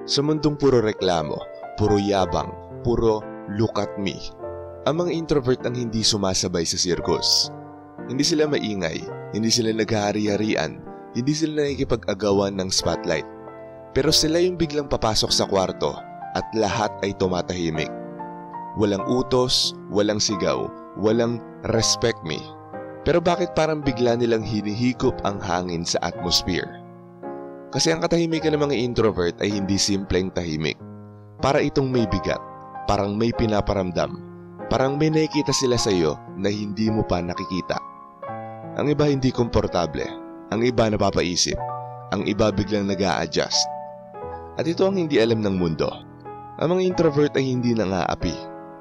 Sa mundong puro reklamo, puro yabang, puro look at me, ang mga introvert ang hindi sumasabay sa circus. Hindi sila maingay, hindi sila naghahari-harian, hindi sila nakikipag-agawan ng spotlight. Pero sila yung biglang papasok sa kwarto at lahat ay tumatahimik. Walang utos, walang sigaw, walang respect me. Pero bakit parang bigla nilang hinihigop ang hangin sa atmosphere? Kasi ang katahimikan ng mga introvert ay hindi simpleng tahimik. Para itong may bigat, parang may pinaparamdam, parang may nakikita sila sa iyo na hindi mo pa nakikita. Ang iba hindi komportable, ang iba napapaisip, ang iba biglang nag-a-adjust. At ito ang hindi alam ng mundo. Ang mga introvert ay hindi nang-aapi,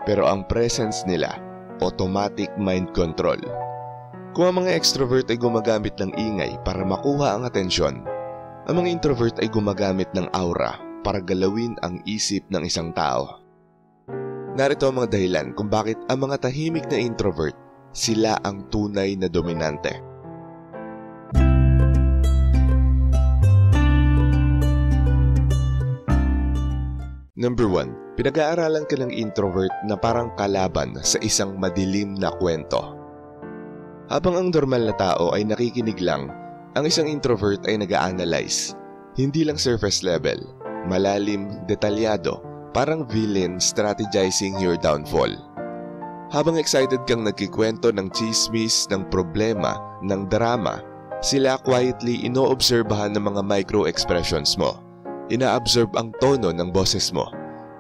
pero ang presence nila, automatic mind control. Kung ang mga extrovert ay gumagamit ng ingay para makuha ang atensyon, ang mga introvert ay gumagamit ng aura para galawin ang isip ng isang tao. Narito ang mga dahilan kung bakit ang mga tahimik na introvert, sila ang tunay na dominante. Number 1, pinag-aaralan ka ng introvert na parang kalaban sa isang madilim na kwento. Habang ang normal na tao ay nakikinig lang, ang isang introvert ay nag-a-analyze. Hindi lang surface level, malalim, detalyado, parang villain strategizing your downfall. Habang excited kang nagkikwento ng chismis, ng problema, ng drama, sila quietly inoobserbahan ng mga micro-expressions mo. Ina-absorb ang tono ng boses mo.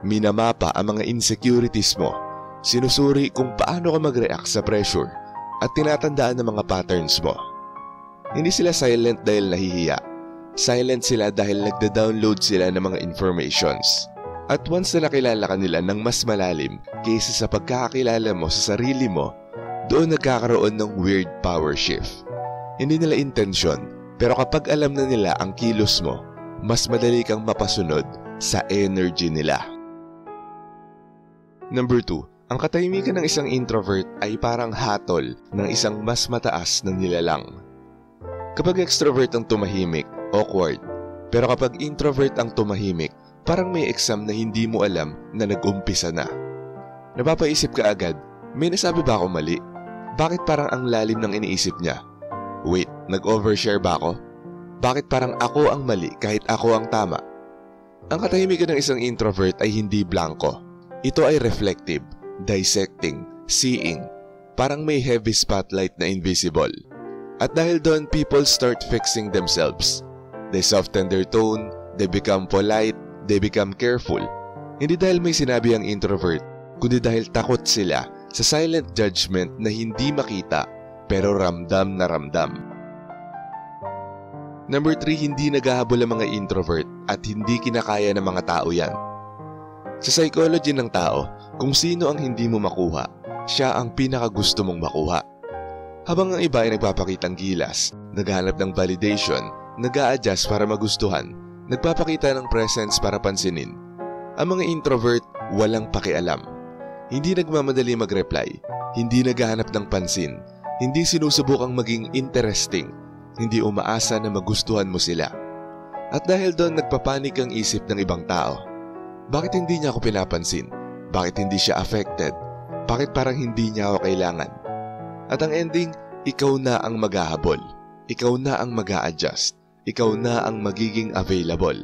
Minamapa ang mga insecurities mo. Sinusuri kung paano ka mag-react sa pressure at tinatandaan ang mga patterns mo. Hindi sila silent dahil nahihiya. Silent sila dahil nagda-download sila ng mga informations. At once na nakilala ka nila ng mas malalim kaysa sa pagkakakilala mo sa sarili mo, doon nagkakaroon ng weird power shift. Hindi nila intensyon, pero kapag alam na nila ang kilos mo, mas madali kang mapasunod sa energy nila. Number 2, ang katahimikan ng isang introvert ay parang hatol ng isang mas mataas na nilalang. Kapag extrovert ang tumahimik, awkward. Pero kapag introvert ang tumahimik, parang may exam na hindi mo alam na nag-umpisa na. Napapaisip ka agad, may nasabi ba ako mali? Bakit parang ang lalim ng iniisip niya? Wait, nag-overshare ba ako? Bakit parang ako ang mali kahit ako ang tama? Ang katahimikan ng isang introvert ay hindi blanco. Ito ay reflective, dissecting, seeing. Parang may heavy spotlight na invisible. At dahil doon, people start fixing themselves. They soften their tone, they become polite, they become careful. Hindi dahil may sinabi ang introvert, kundi dahil takot sila sa silent judgment na hindi makita pero ramdam na ramdam. Number 3, hindi naghahabol ang mga introvert at hindi kinakaya ng mga tao yan. Sa psychology ng tao, kung sino ang hindi mo makuha, siya ang pinakagusto mong makuha. Habang ang iba ay nagpapakitang gilas, naghahanap ng validation, nag-a-adjust para magustuhan, nagpapakita ng presence para pansinin, ang mga introvert walang pakialam. Hindi nagmamadali mag-reply, hindi naghahanap ng pansin, hindi sinusubukang maging interesting, hindi umaasa na magustuhan mo sila. At dahil doon nagpapanik ang isip ng ibang tao. Bakit hindi niya ako pinapansin? Bakit hindi siya affected? Bakit parang hindi niya ako kailangan? At ang ending, ikaw na ang maghahabol. Ikaw na ang mag-a-adjust. Ikaw na ang magiging available.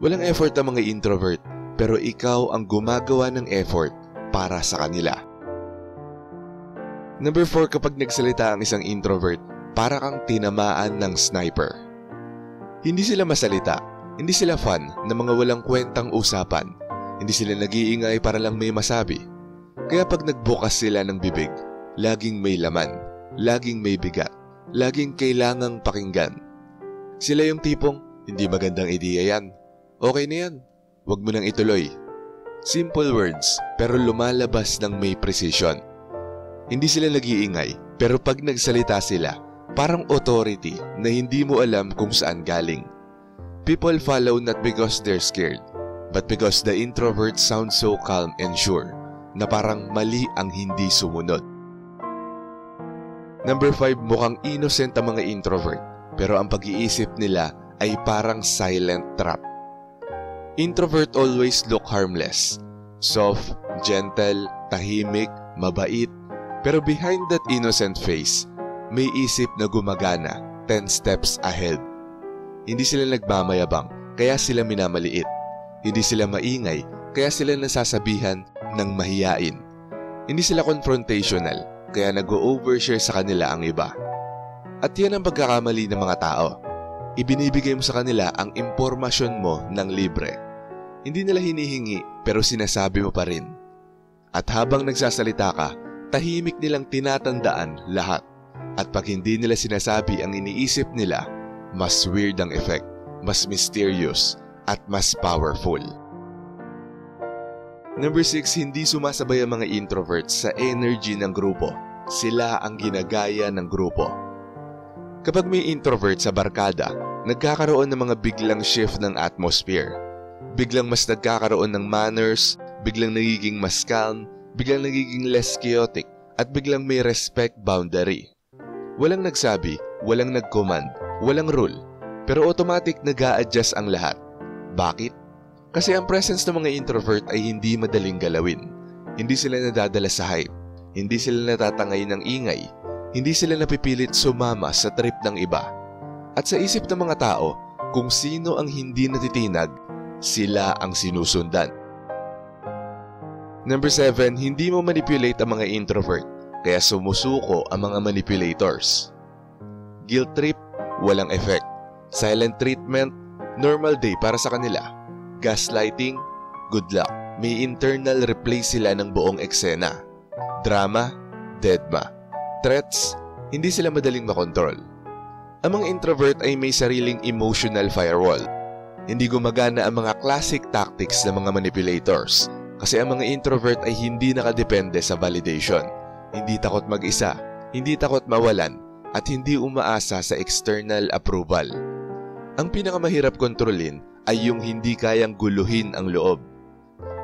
Walang effort ang mga introvert, pero ikaw ang gumagawa ng effort para sa kanila. Number 4, kapag nagsalita ang isang introvert, para kang tinamaan ng sniper. Hindi sila masalita, hindi sila fun na mga walang kwentang usapan, hindi sila nag-iingay para lang may masabi. Kaya pag nagbukas sila ng bibig, laging may laman, laging may bigat, laging kailangang pakinggan. Sila yung tipong, hindi magandang ideya yan. Okay na yan, wag mo nang ituloy. Simple words, pero lumalabas ng may precision. Hindi sila nag-iingay, pero pag nagsalita sila, parang authority na hindi mo alam kung saan galing. People follow not because they're scared, but because the introvert sounds so calm and sure, na parang mali ang hindi sumunod. Number 5, mukhang innocent ang mga introvert, pero ang pag-iisip nila ay parang silent trap. Introvert always look harmless. Soft, gentle, tahimik, mabait. Pero behind that innocent face, may isip na gumagana 10 steps ahead. Hindi sila nagmamayabang, kaya sila minamaliit. Hindi sila maingay, kaya sila nasasabihan ng mahiyain. Hindi sila confrontational, kaya nag-o-overshare sa kanila ang iba. At yan ang pagkakamali ng mga tao. Ibinibigay mo sa kanila ang impormasyon mo ng libre. Hindi nila hinihingi pero sinasabi mo pa rin. At habang nagsasalita ka, tahimik nilang tinatandaan lahat. At pag hindi nila sinasabi ang iniisip nila, mas weird ang effect, mas mysterious, at mas powerful. Number 6, hindi sumasabay ang mga introverts sa energy ng grupo. Sila ang ginagaya ng grupo. Kapag may introvert sa barkada, nagkakaroon ng mga biglang shift ng atmosphere. Biglang mas nagkakaroon ng manners, biglang nagiging mas calm, biglang nagiging less chaotic, at biglang may respect boundary. Walang nagsabi, walang nag-command, walang rule, pero automatic nag-a-adjust ang lahat. Bakit? Kasi ang presence ng mga introvert ay hindi madaling galawin. Hindi sila nadadala sa hype, hindi sila natatangay ng ingay, hindi sila napipilit sumama sa trip ng iba. At sa isip ng mga tao, kung sino ang hindi natitinag, sila ang sinusundan. Number 7, hindi mo manipulate ang mga introvert, kaya sumusuko ang mga manipulators. Guilt trip, walang effect. Silent treatment, normal day para sa kanila. Gaslighting, good luck. May internal replay sila ng buong eksena. Drama, deadma. Threats, hindi sila madaling makontrol. Ang mga introvert ay may sariling emotional firewall. Hindi gumagana ang mga classic tactics ng mga manipulators kasi ang mga introvert ay hindi nakadepende sa validation. Hindi takot mag-isa, hindi takot mawalan, at hindi umaasa sa external approval. Ang pinakamahirap kontrolin ay yung hindi kayang guluhin ang loob.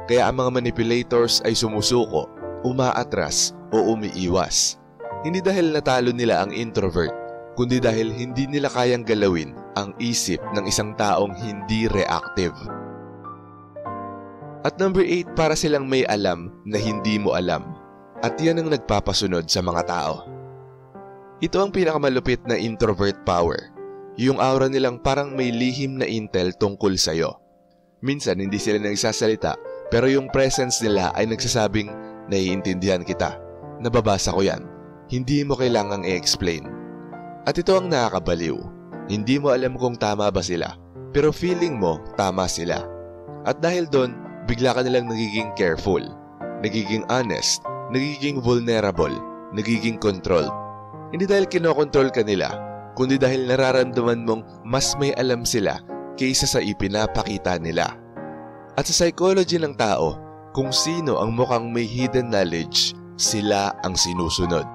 Kaya ang mga manipulators ay sumusuko, umaatras o umiiwas. Hindi dahil natalo nila ang introvert, kundi dahil hindi nila kayang galawin ang isip ng isang taong hindi reactive. At number 8, para silang may alam na hindi mo alam. At yan ang nagpapasunod sa mga tao. Ito ang pinakamalupit na introvert power. Yung aura nilang parang may lihim na intel tungkol sa'yo. Minsan hindi sila nagsasalita, pero yung presence nila ay nagsasabing, naiintindihan kita, nababasa ko yan, hindi mo kailangang i-explain. At ito ang nakakabaliw. Hindi mo alam kung tama ba sila, pero feeling mo tama sila. At dahil doon, bigla ka nilang nagiging careful, nagiging honest, nagiging vulnerable, nagiging controlled. Hindi dahil kinokontrol ka nila, kundi dahil nararamdaman mong mas may alam sila kaysa sa ipinapakita nila. At sa psychology ng tao, kung sino ang mukhang may hidden knowledge, sila ang sinusunod.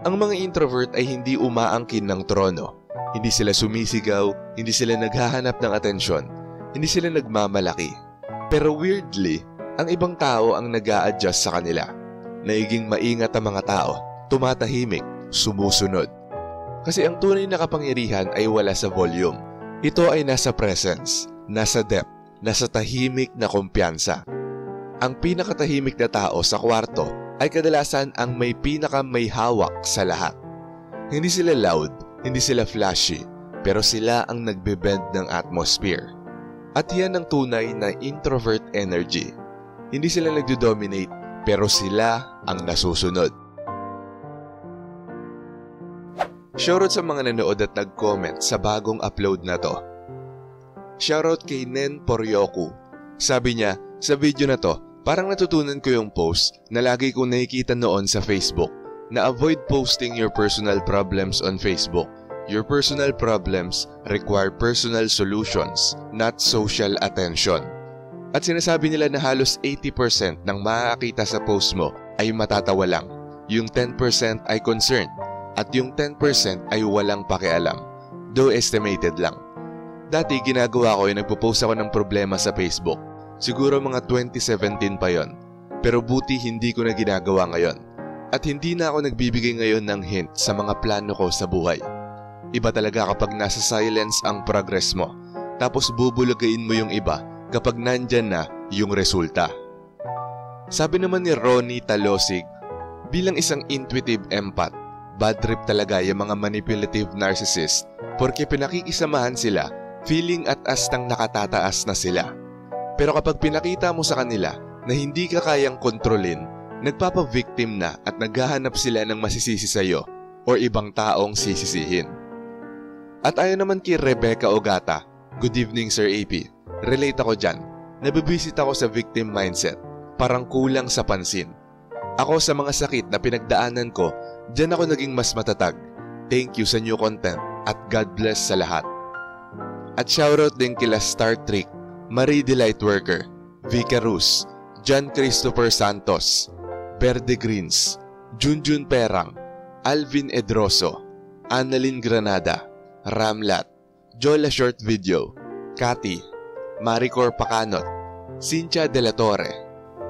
Ang mga introvert ay hindi umaangkin ng trono. Hindi sila sumisigaw, hindi sila naghahanap ng atensyon, hindi sila nagmamalaki. Pero weirdly, ang ibang tao ang nag-a-adjust sa kanila. Naiging maingat ang mga tao, tumatahimik, sumusunod. Kasi ang tunay na kapangyarihan ay wala sa volume. Ito ay nasa presence, nasa depth, nasa tahimik na kumpiyansa. Ang pinakatahimik na tao sa kwarto ay kadalasan ang may may hawak sa lahat. Hindi sila loud, hindi sila flashy, pero sila ang nagbe-bend ng atmosphere. At yan ang tunay na introvert energy. Hindi sila nagdo-dominate, pero sila ang nasusunod. Shoutout sa mga nanood at nag-comment sa bagong upload na to. Shoutout kay Nen Poryoku. Sabi niya, sa video na to, parang natutunan ko yung post na lagi kong nakikita noon sa Facebook na avoid posting your personal problems on Facebook. Your personal problems require personal solutions, not social attention. At sinasabi nila na halos 80% ng makakita sa post mo ay matatawa lang. Yung 10% ay concerned at yung 10% ay walang pakialam, though estimated lang. Dati ginagawa ko yung nagpo-post ako ng problema sa Facebook. Siguro mga 2017 pa yon. Pero buti hindi ko na ginagawa ngayon. At hindi na ako nagbibigay ngayon ng hint sa mga plano ko sa buhay. Iba talaga kapag nasa silence ang progress mo. tapos bubulagain mo yung iba kapag nandyan na yung resulta. Sabi naman ni Ronnie Talosig, bilang isang intuitive empath, bad trip talaga yung mga manipulative narcissist porque pinakikisamahan sila feeling at astang nakatataas na sila. Pero kapag pinakita mo sa kanila na hindi ka kayang kontrolin, nagpapa-victim na at naghahanap sila ng masisisi sa'yo o ibang taong sisisihin. At ayon naman kay Rebecca Ogata, good evening Sir AP, relate ako dyan, nabibisit ako sa victim mindset, parang kulang sa pansin. Ako sa mga sakit na pinagdaanan ko, dyan ako naging mas matatag. Thank you sa new content at God bless sa lahat. At shoutout din kila Star Trek, Marie Delight Worker, Vika Rus, John Christopher Santos, Verde Greens, Junjun Perang, Alvin Edroso, Annalyn Granada, Ramlat, Jola Short Video, Cathy, Maricor Pacanot, Cynthia De La Torre,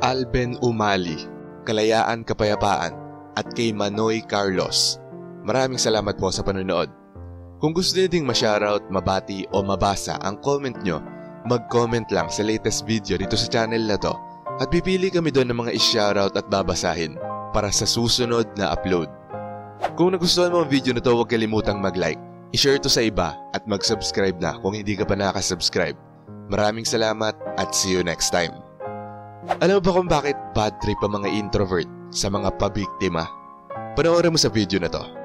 Alben Umali, Kalayaan Kapayapaan, at kay Manoy Carlos. Maraming salamat po sa panonood. Kung gusto niyo ding ma-shoutout, mabati o mabasa ang comment nyo, mag-comment lang sa latest video dito sa channel na to at pipili kami doon ng mga i-shoutout at babasahin para sa susunod na upload. Kung nagustuhan mo ang video na to, huwag kalimutang mag-like, i-share to sa iba at mag-subscribe na kung hindi ka pa nakasubscribe. Maraming salamat at see you next time. Alam mo ba kung bakit bad trip ang mga introvert sa mga pabiktima? Panoorin mo sa video na to.